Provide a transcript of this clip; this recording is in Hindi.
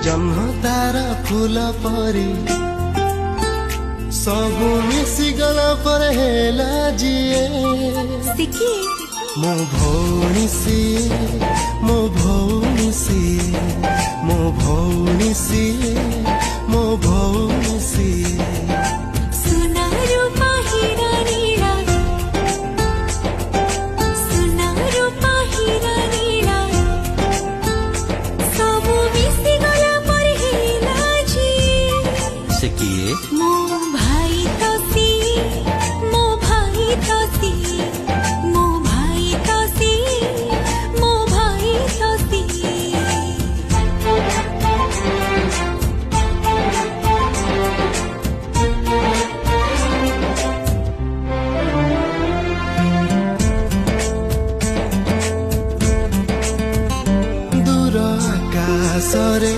जन्म तारा फूल परी सबू मिसी गला पर हेला जिए सिकी मो भौणी सिए मो भौणी सिए मो भौणी सिए